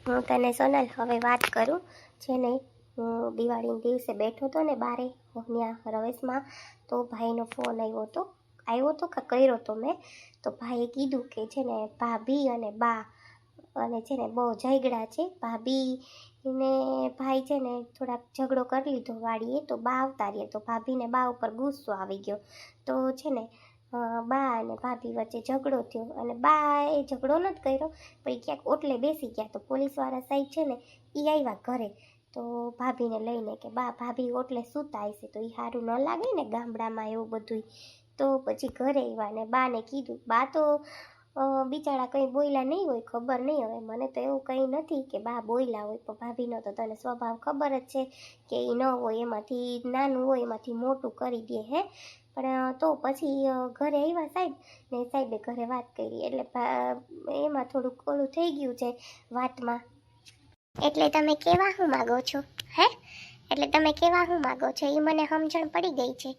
હું તને સોનલ હવે વાત કરું છે ને, હું દિવાળીના દિવસે બેઠો હતો ને બારે ત્યાં રવેશમાં, તો ભાઈનો ફોન આવ્યો તો કર્યો તો મેં. તો ભાઈએ કીધું કે છે ને ભાભી અને બા અને છે ને બહુ ઝઘડા છે. ભાભી ને ભાઈ છે ને થોડાક ઝઘડો કરી લીધો વાડીએ, તો બા આવતા રહ્યા, તો ભાભીને બા ઉપર ગુસ્સો આવી ગયો. તો છે ને બા અને ભાભી વચ્ચે ઝઘડો થયો અને બા એ ઝઘડો નથી કર્યો, પછી ક્યાંક ઓટલે બેસી ગયા. તો પોલીસવાળા સાહેબ છે ને એ આવ્યા ઘરે, તો ભાભીને લઈને કે બા ભાભી ઓટલે સૂતા હશે, તો એ સારું ન લાગે ને ગામડામાં એવું બધું. તો પછી ઘરે આવ્યા ને બાને કીધું. બા તો બિચારા કંઈ બોલ્યા નહીં હોય, ખબર નહીં. હવે મને તો એવું કંઈ નથી કે બા બોલ્યા હોય, પણ ભાભીનો તો તને સ્વભાવ ખબર જ છે કે એ ન હોય, એમાંથી નાનું હોય એમાંથી મોટું કરી દે હે. પણ તો પછી ઘરે આવ્યા સાહેબ ને સાહેબે ઘરે વાત કરી, એટલે એમાં થોડુંક ઓલું થઈ ગયું છે વાતમાં. એટલે તમે કેવા શું માગો છો હે? એટલે તમે કેવા શું માગો છો એ મને સમજણ પડી ગઈ છે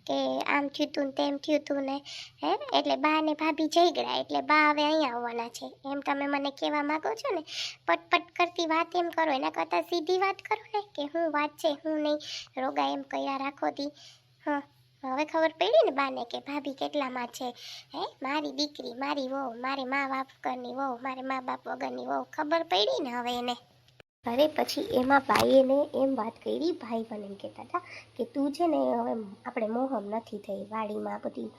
કે આમ થયું તું ને તેમ થયું તું ને હે. એટલે બા ને ભાભી ઝઘડા એટલે બા હવે અહીંયા આવવાના છે એમ તમે મને કહેવા માગો છો ને? પટપટ કરતી વાત એમ કરો, એના કરતાં સીધી વાત કરો ને કે શું વાત છે શું નહીં. રોગા એમ કર્યા રાખો તી. હા, હવે ખબર પડી ને બાને કે ભાભી કેટલામાં છે હે. મારી દીકરી, મારી વહુ, મારે મા બાપ વગરની વહુ, મારે મા બાપ વગરની વહુ, ખબર પડી ને હવે એને. અરે પછી એમાં ભાઈએ ને એમ વાત કરી, ભાઈ મને એમ કહેતા હતા કે તું છે ને હવે આપણે મોહમ નથી થઈ વાડીમાં બધી.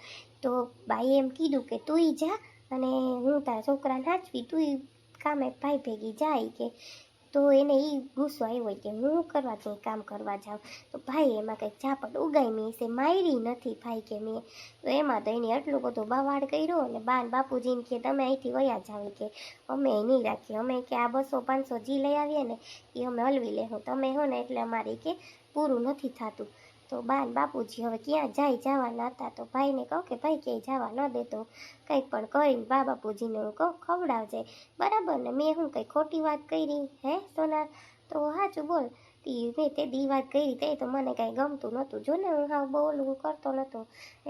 તો બાઈએ એમ કીધું કે તુંય જા અને હું તારા છોકરાને હાચવી, તુંય કામે ભાઈ ભેગી જાય કે. તો એને એ ગુસ્સો આવ્યો કે હું કરવા કંઈ કામ કરવા જાઉં. તો ભાઈ એમાં કંઈક ઝાપટ ઉગામી છે, મારી નથી ભાઈ કે મેં. તો એમાં તો એને આટલું બધું બવાડ કર્યો અને બાન બાપુજીને કે તમે અહીંથી વયા જાવ કે અમે નહીં રાખીએ, અમે કે આ 200-500 જી લઈ આવીએ ને એ અમે હલવી લેવું, તમે હો ને એટલે અમારે કે પૂરું નથી થતું. તો બાન બાપુજી હવે ક્યાં જવાના હતા. તો ભાઈને કહું કે ભાઈ ક્યાંય જવા ન દેતો, કંઈક પણ કરીને બા બાપુજીને હું કહું ખવડાવજે, બરાબર ને? મેં હું કંઈ ખોટી વાત કરી હે સોના? તો સાચું બોલ. મેં તે દી વાત કરી તે તો મને કાંઈ ગમતું નહોતું, જો ને હું હા બોલું કરતો નહોતો.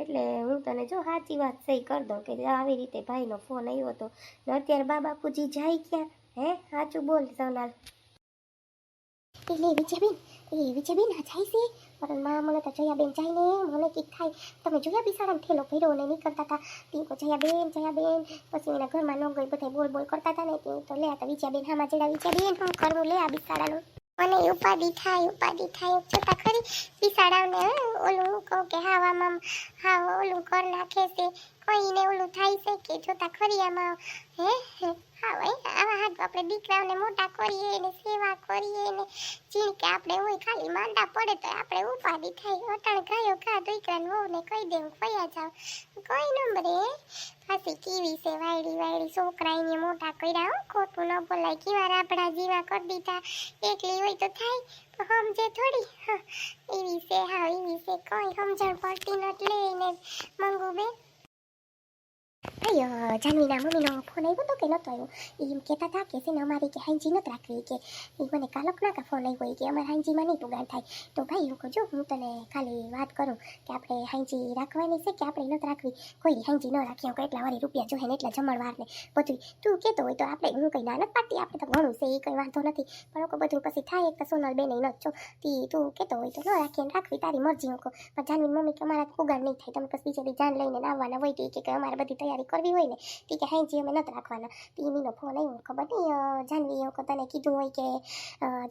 એટલે હું તને જો સાચી વાત સહી કરી દઉં કે આવી રીતે ભાઈનો ફોન આવ્યો હતો ને અત્યારે બા બાપુજી જાય ક્યાં હે? સાચું બોલ સોનાલ. એટલે વિજયબેન આ જાય છે પણ માં મને તો જયાબેન જાય ને મને કંઈક થાય. તમે જોયા બિસાડાને થેલો ભર્યો ને નીકળતા હતા તી તો જયાબેન પછી એના ઘરમાં ન ગઈ બધા બોલ બોલ કરતા હતા ને તો લે આ વિજયાબેન હામાં જડા વિજયાબેન હું કરવું લે આ બિસાડાનું. મને ઉપાધિ થાય જોતા ખરી બિસાડાને ઓલું કહું કે હાવામાં હા ઓલું કર નાખે છે કોઈને ઓલું થાય છે કે જોતા ખરી આમાં હે. હા ભાઈ આવા હાથ આપણે દીકરાઓને મોટા કરીએ ને સેવા કરીએ ને ચીણકે આપણે હોય ખાલી માંદા પડે તો આપણે ઉપાધિ થાય. અટાણ ગાયો ઘા દીકરાને વહુને કહી દેવું ફયા જાવ કોઈ નંબરે પાછી કેવી છે વાયડી છોકરા એને મોટા કર્યા હો, ખોટું ન બોલાય. કેવા રાબડા જીવા કરી દીધા, એકલી હોય તો થાય પણ સમજે થોડી. એવી છે હા એવી છે કોઈ સમજણ પડતી નથી. લઈને મંગુ બેન ભાઈ જાનવીના મમ્મીનો ફોન આવ્યો હતો કે નહોતો આવ્યો? એમ કહેતા હતા કે છે ને અમારી કે હાંજી નથી રાખવી કે એ મને કાલકના કા ફોન આવ્યો કે અમારે હાંજીમાં નહીં પુગાણ થાય. તો ભાઈ હું કહું હું તને ખાલી વાત કરું કે આપણે હાંજી રાખવાની છે કે આપણે નથી રાખવી. કોઈ હાંજી ન રાખી હું એટલા વાળી રૂપિયા જોઈએ ને એટલા જમણવાર ને બધું તું કહેતો હોય તો આપણે હું કંઈ ના નથી પાડતી, આપણે તો ઘણું છે એ કંઈ વાંધો નથી. પણ હું બધું પછી થાય એક સોનલ બેન નથી છો તું કહેતો હોય તો ન રાખીએ ને રાખવી તારી મરજી. હું કહું પણ જાનવીની મમ્મી કે અમારા પુગાણ નહીં થાય, તમે પછી બીજા જાન લઈને આવવાના હોય તો કે અમારે બધી તૈયારી કરવી હોય ને તી કે હાંજી અમે નથી રાખવાના. તીનો ફોન આવ્યો ખબર નહીં જાનવી તને કીધું હોય કે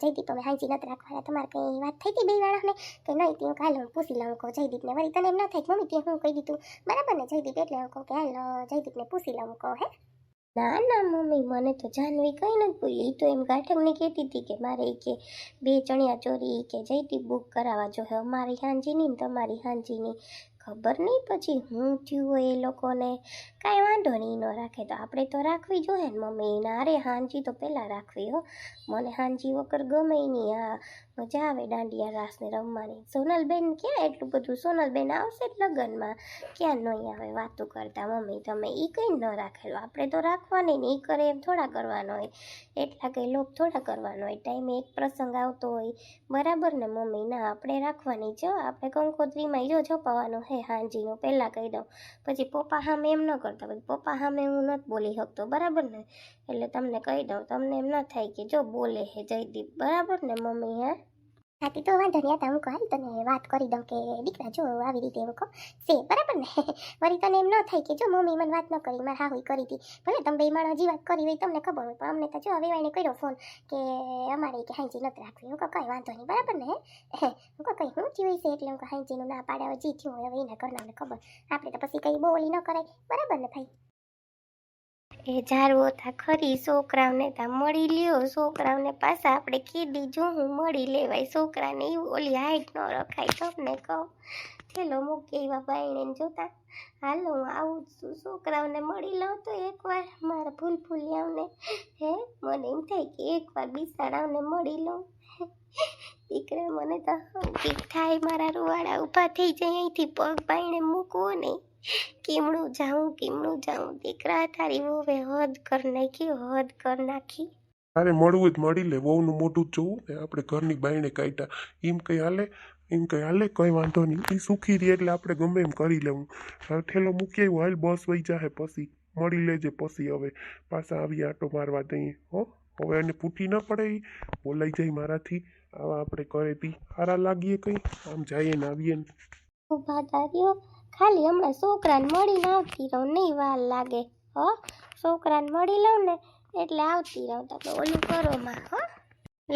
જયદીપ અમે હાંજી નથી રાખવાના, તમારે કંઈ વાત થઈ હતી બે વાળાને કે નહીં? તી હાલ હું પૂછી લઉં કહું જયદીપને વળી તને એમ ના થાય કે મમ્મી તે હું કહી દીધું બરાબર ને જયદીપ? એટલે હું કહું કે હાલ જયદીપને પૂછી લઉં કહું હે. ના મમ્મી મને તો જાનવી કંઈ નથી બોલી. એ તો એમ ગાંઠકને કહેતી હતી કે મારે કે 2 ચણિયા ચોરી કે જયદીપ બુક કરાવવા જો હે અમારી હાંજીની ને તમારી હાંજીની. ખબર નહીં પછી હું થયું હોય એ લોકોને. કાંઈ વાંધો નહીં ન રાખે તો આપણે તો રાખવી જોઈએ ને મમ્મી. ના અરે હાંજી તો પહેલાં રાખવી હો, મને હાંજી વગર ગમે નહીં. હા મજા આવે દાંડિયા રાસને રમવાની. સોનલબેન ક્યાં એટલું બધું, સોનલબેન આવશે જ લગ્નમાં, ક્યાં નહીં આવે વાતું કરતા મમ્મી તમે. એ કંઈ ન રાખેલું, આપણે તો રાખવાની ને. એ કરે એમ થોડા કરવાનો હોય, એટલા કંઈ લોક થોડા કરવાનો હોય. ટાઈમે એક પ્રસંગ આવતો હોય બરાબર ને મમ્મી? ના આપણે રાખવાની જો આપણે કંકોત્રીમાં જો છપાવવાનો હે હે હાંજીનું પહેલાં કહી દઉં, પછી પપ્પા સામે એમ ન કરતા, પછી પપ્પા સામે હું નથી બોલી શકતો, બરાબર ને? એટલે તમને કહી દઉં, તમને એમ ન થાય કે જો બોલે હે જયદીપ, બરાબર ને મમ્મી? હે હાથી તો વાંધો નહીં, હતા હું કહું તને વાત કરી દઉં કે દીકરા જો આવી રીતે એવું કહું છે, બરાબર ને? વળી તને એમ ન થાય કે જો મમ્મી મને વાત ન કરી, મારે હાહુઈ કરી હતી, ભલે તમે બે માણસ હજી વાત કરી હોય તમને ખબર હોય, પણ અમને તો જો વેવાઈને કર્યો ફોન કે અમારે કે હાંજી નથી રાખવી, હું કહું કંઈ વાંધો નહીં, બરાબર ને? હું કહું કંઈ હું થયું છે એટલે હું કહું હાંજીનું ના પાડે, હવે જી થયું હવે એના ઘરનાને ખબર, આપણે તો પછી કંઈ બોલી ન કરાય, બરાબર ને ભાઈ? એ જારવો તા ખરી, છોકરાઓને તા મળી લ્યો, છોકરાઓને પાછા આપણે કીધી જો હું મળી લેવાય, છોકરાને એવું ઓલી હાઈટ ન રખાય, તમને કહું ચલો મૂકી એવા બાયણે જોતા, હાલો હું આવું જ છું, છોકરાઓને મળી લઉં તો એકવાર મારા ફૂલફૂલિયાઓને, હે મને એમ થાય કે એકવાર બિસાડાઓને મળી લઉં, દીકરા મને તો કંઈક થાય, મારા રૂવાડા ઊભા થઈ જાય અહીંથી, પગ બાયણે મૂકવો નહીં, કેમણું જાઉં દીકરા, તારી વહુએ હદ કર નાખી, હદ કર નાખી. તારે મળવું જ મળી લે, વહુનું મોઢું જ જોવું ને, આપણે ઘરની બાયણે કાઢ્યા એમ કંઈ હાલે, કંઈ વાંધો નહીં, એ સુખી રહે એટલે આપણે ગમે એમ કરી લેવું. હવે ઠેલો મૂકી આવ્યો, હાલ બસ વહી જાહે, પછી મળી લેજે, પછી હવે પાછા આવી આટો મારવા દઈએ. હવે એને પૂઠી ન પડે, એ બોલાઈ જાય મારાથી, આવા આપણે કરેથી સારા લાગીએ કંઈ, આમ જઈએ ને આવીએ ને. ઊભા તાર્યો ખાલી હમણાં છોકરાને મળીને આવતી રહું, નહીં વાર લાગે, છોકરાને મળી લઉં ને એટલે આવતી રહું, તો ઓલું કરો માં.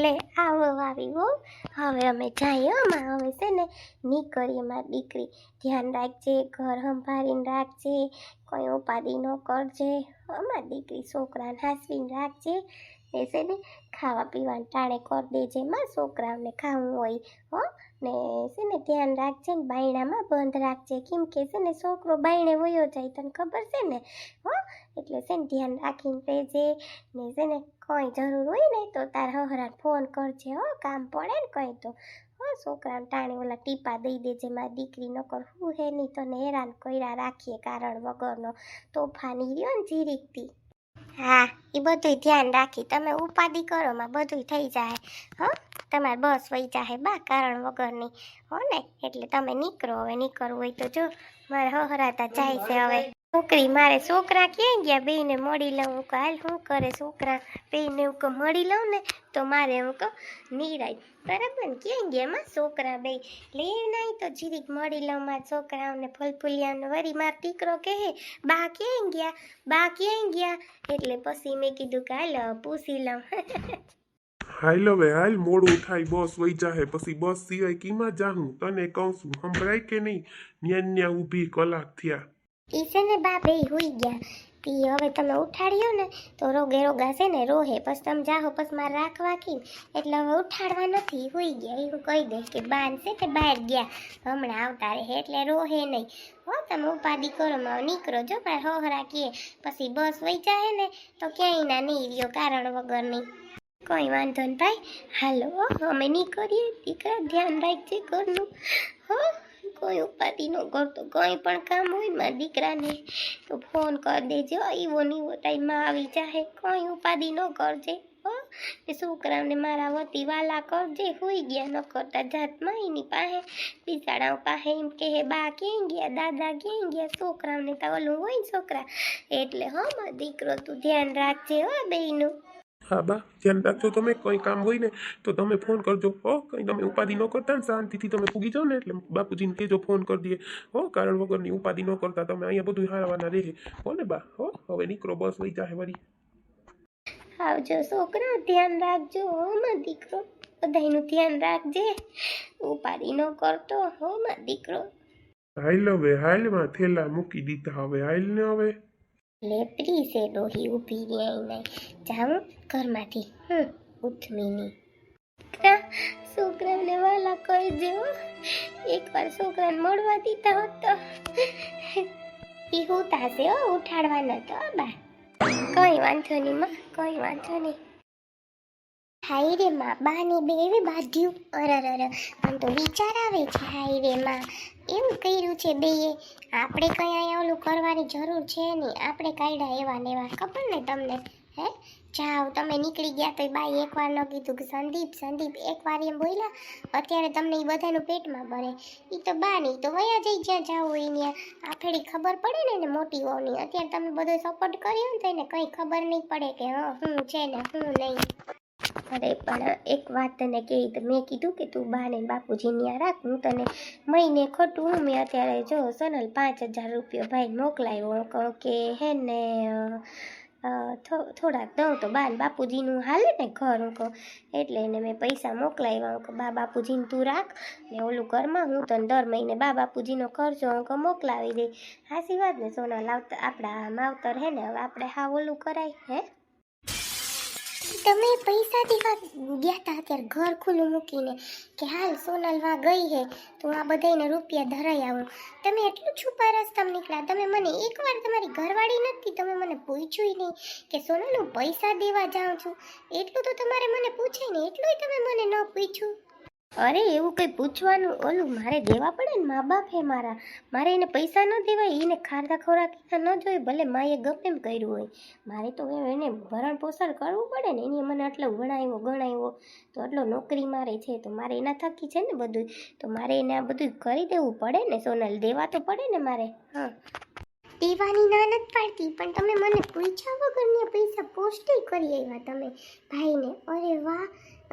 લે આવો આવી હો, હવે અમે જઈએ માં, હવે છે ને નીકળીએ મારી દીકરી, ધ્યાન રાખજે, ઘર સંભાળીને રાખજે, કોઈ ઉપાધિ ન કરજે, અમારી દીકરી છોકરાને હાંસવીને રાખજે, એ છે ને ખાવા પીવાનું ટાણે કરી દેજે માં, છોકરાઓને ખાવું હોય ને છે ને ધ્યાન રાખજે ને બાયણામાં બંધ રાખજે, કેમ કે છે ને છોકરો બાયણે વયો જાય તને ખબર છે ને, એટલે છે ને ધ્યાન રાખીને રહેજે, ને છે ને કોઈ જરૂર હોય ને તો તાર હહરાને ફોન કરજે, કામ પડે ને કંઈ તો, છોકરાને ટાણે ઓલા ટીપા દઈ દેજે મારી દીકરી, નકર હું હે નહીં તને હેરાન કર્યા રાખીએ કારણ વગરનો, તોફાની રહ્યો ને જીરીકતી. હા એ બધું ધ્યાન રાખી, તમે ઉપાધિ કરો માં બધું થઈ જાય, તમારે બસ વહી જાય બા કારણ વગરની, ને એટલે તમે નીકળો, હવે નીકળવું હોય તો જો મારે હહરાતા જાય છે હવે છોકરી, મારે છોકરા ક્યાં ગયા, બેયને મળી લઉં, હું કહું હાલ શું કરે છોકરા બેયને હું કહું મળી લઉં ને તો મારે હું કહું નિરાય, બરાબર ને? ક્યાં ગયા માં છોકરા બે, લે નહીં તો જીરીક મળી લઉં મારા છોકરાઓને ફૂલફૂલિયાને, વળી મારો દીકરો કહે બા ક્યાં ગયા, એટલે પછી મેં કીધું કે હાલ પૂછી લઉં. હાલ હવે હાલ, મોડું થાય, બસ વહી જાહે, પછી બસ સિવાય કીમાં જાહું, તને કહું છું, સંભળાય કે નહીં? ન્યા ઊભી કલાક થયા. ઈ છે ને બા બે હુઈ ગયા, તી હવે તમે ઉઠાડ્યો ને તો રોગા છે ને રોહે, પછી તમે જાહો પછી મારે રાખવા કી, એટલે હવે ઉઠાડવા નથી, હુઈ ગયા, એવું કહી દે કે બાન છે તે બહાર ગયા, હમણાં આવતા રહે એટલે રોહે નહીં, તમે ઉપાધિ કરો માં નીકળો, જો મારે હોહરા કીએ પછી બસ વહી જાય ને તો ક્યાંય ના નહીં રહ્યો કારણ વગરની. કોઈ વાંધો ને ભાઈ, હાલો અમે નીકળીએ, દીકરા ધ્યાન રાખજે ઘરનું, કોઈ ઉપાધિ ન કરતો, કંઈ પણ કામ હોય મારા દીકરાને તો ફોન કરી દેજો, એવો નીવો ટાઈમમાં આવી જાય, કંઈ ઉપાધિ ન કરજે, એ છોકરાઓને મારા વતી વાલા કરજે, હોઈ ગયા ન કરતા જાતમાં એની પાસે બિચારાઓ પાસે એમ કહે બા ક્યાં ગયા, દાદા ક્યાં ગયા, છોકરાઓને તો ઓલું હોય છોકરા, એટલે મારો દીકરો તું ધ્યાન રાખજે બેયનું. હા બા ધ્યાન રાખજો, તમે કંઈ કામ હોય ને તો તમે ફોન કરજો, કંઈ તમે ઉપાધિ ન કરતા ને શાંતિથી તમે પૂગી જાઓ ને એટલે બાપુજીને કહેજો ફોન કરી દઈએ, કારણ વગરની ઉપાધિ ન કરતા, તમે અહીંયા બધું હારવાના રહે, ને બા હવે નીકળો, બસ વહી જાહે વળી. આવજો છોકરા, ધ્યાન રાખજો, મારો દીકરો બધાયનું ધ્યાન રાખજે, ઉપાધિ ન કરતો, મારો દીકરો. હાલ હવે હાલમાં થેલા મૂકી દીધા, હવે હાલ ને હવે લેપરી છે ડોહી ઊભી રહી નહીં, જાઉં ઘરમાંથી ઉથમીની. છોકરાને વાલા કરી દેવો, એકવાર છોકરાને મળવા દીધા હોત તો ઈ હોતા છે, ઉઠાડવા નતો બા, કઈ વાંધો નહીં માં, કઈ વાંધો નહીં. હાય રે માં, બાની બે એવી બાંધ્યું, અરર આમ તો વિચાર આવે છે, હાય રે માં એવું કર્યું છે બેએ, આપણે કઈ અહીંયા ઓલું કરવાની જરૂર છે નહીં, આપણે કાઢ્યા એવા ને એવા, ખબર ને તમને, હે જાઓ તમે નીકળી ગયા તો બાઈ એકવાર ન કીધું કે સંદીપ સંદીપ એકવાર એમ બોલ્યા અત્યારે તમને એ બધાનું પેટમાં ભરે એ તો બા નહીં તો વયા જઈ જ્યાં જાવ હોય ત્યાં આ ફેરી ખબર પડે ને એને મોટી વહુની અત્યારે તમે બધો સપોર્ટ કર્યો ને તો એને કંઈ ખબર નહીં પડે કે હા હું છે ને હું નહીં. અરે પણ એક વાત તને કહી તો મેં કીધું કે તું બાને બાપુજી ત્યાં રાખ હું તને મહિને ખોટું હું મેં અત્યારે જો સોનલ 5,000 રૂપિયા ભાઈ મોકલાવ્યો કહું કે હે ને થોડાક દઉં તો બા ને બાપુજીનું હાલે ને ઘર હું કહું એટલે એને મેં પૈસા મોકલાવ્યા હું કહું બા બાપુજીને તું રાખ ને ઓલું ઘરમાં હું તને દર મહિને બા બાપુજીનો ખર્ચો હું કહું મોકલાવી દઈ. હાસી વાત ને સોનલ આપણા માવતર હે ને હવે આપણે હા ઓલું કરાય હે. તમે પૈસા દેવા ગયા હતા અત્યારે ઘર ખુલ્લું મૂકીને કે હાલ સોનલ વા ગઈ હે તો આ બધાને રૂપિયા ધરાઈ આવું તમે એટલું છુપા રસ્તામાં નીકળ્યા. તમે મને એકવાર તમારી ઘરવાળી નથી તમે મને પૂછ્યું નહીં કે સોનલ હું પૈસા દેવા જાઉં છું એટલું તો તમારે મને પૂછાય ને એટલું તમે મને ન પૂછ્યું. અરે એવું કંઈ પૂછવાનું ઓલું મારે દેવા પડે ને મા બાપ હે મારા મારે એને પૈસા ન દેવાય એને ખારતા ખોરાકીના ન જોઈએ ભલે માએ ગમે એમ કર્યું હોય મારે તો એને ભરણ પોષણ કરવું પડે ને એને મને આટલો ભણાવ્યો ગણાવ્યો તો આટલો નોકરી મારે છે તો મારે એના થકી છે ને બધું તો મારે એને આ બધું કરી દેવું પડે ને સોનલ દેવા તો પડે ને મારે. હા દેવાની ના નથી પાડતી પણ તમે મને પૂછ્યા વગરના પૈસા પોસ્ટ કરી આવ્યા તમે ભાઈને. અરે વાહ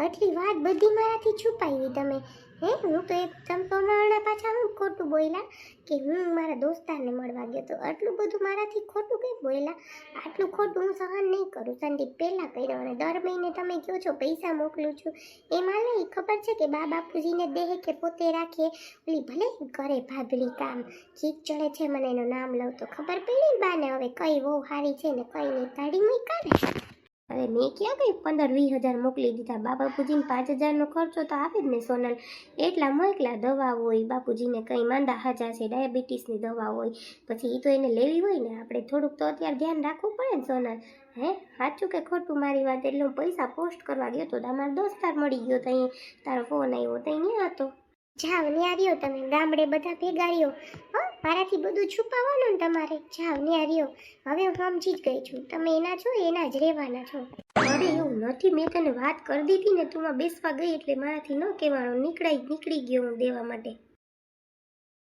આટલી વાત બધી મારાથી છુપાવી તમે હે હું તો એક સંપૂર્ણ પાછા હું ખોટું બોલ્યા કે હું મારા દોસ્તારને મળવા ગયો તો આટલું બધું મારાથી ખોટું કંઈ બોલ્યા આટલું ખોટું હું સહન નહીં કરું. સંદીપ પહેલાં કર્યો અને દર મહિને તમે કહો છો પૈસા મોકલું છું એમાં નહીં ખબર છે કે બા બાપુજીને દેહે કે પોતે રાખીએ ઓલી ભલે કરે ભાભલી કામ ખીચ ચડે છે મને એનું નામ લઉં તો ખબર પડી બાને હવે કઈ બહુ સારી છે ને કઈ નહીં તાળી મેં કરે. અરે મેં ક્યાં કંઈ 15-20 હજાર મોકલી દીધા બા બાપુજીને 5,000નો ખર્ચો તો આવે જ ને સોનલ એટલા મોકલા દવા હોય બાપુજીને કંઈ માંદા હાજા છે ડાયાબિટીસની દવા હોય પછી એ તો એને લેવી હોય ને આપણે થોડુંક તો અત્યારે ધ્યાન રાખવું પડે ને સોનલ. હે સાચું કે ખોટું મારી વાત એટલે હું પૈસા પોસ્ટ કરવા ગયો તો તમારો દોસ્તાર મળી ગયો તો અહીં તારો ફોન આવ્યો તો અહીંયા હતો. જાવ ન્યા રહ્યો તમે ગામડે બધા ભેગા રહ્યો હા મારાથી બધું છુપાવવાનું ને તમારે જાવ ન્યા રહ્યો હવે હું સમજી જ ગઈ છું તમે એના છો એના જ રહેવાના છો. અરે એવું નથી મેં તને વાત કરી દીધી ને તું બેસવા ગઈ એટલે મારાથી ન કહેવાનું નીકળી ગયો હું દેવા માટે.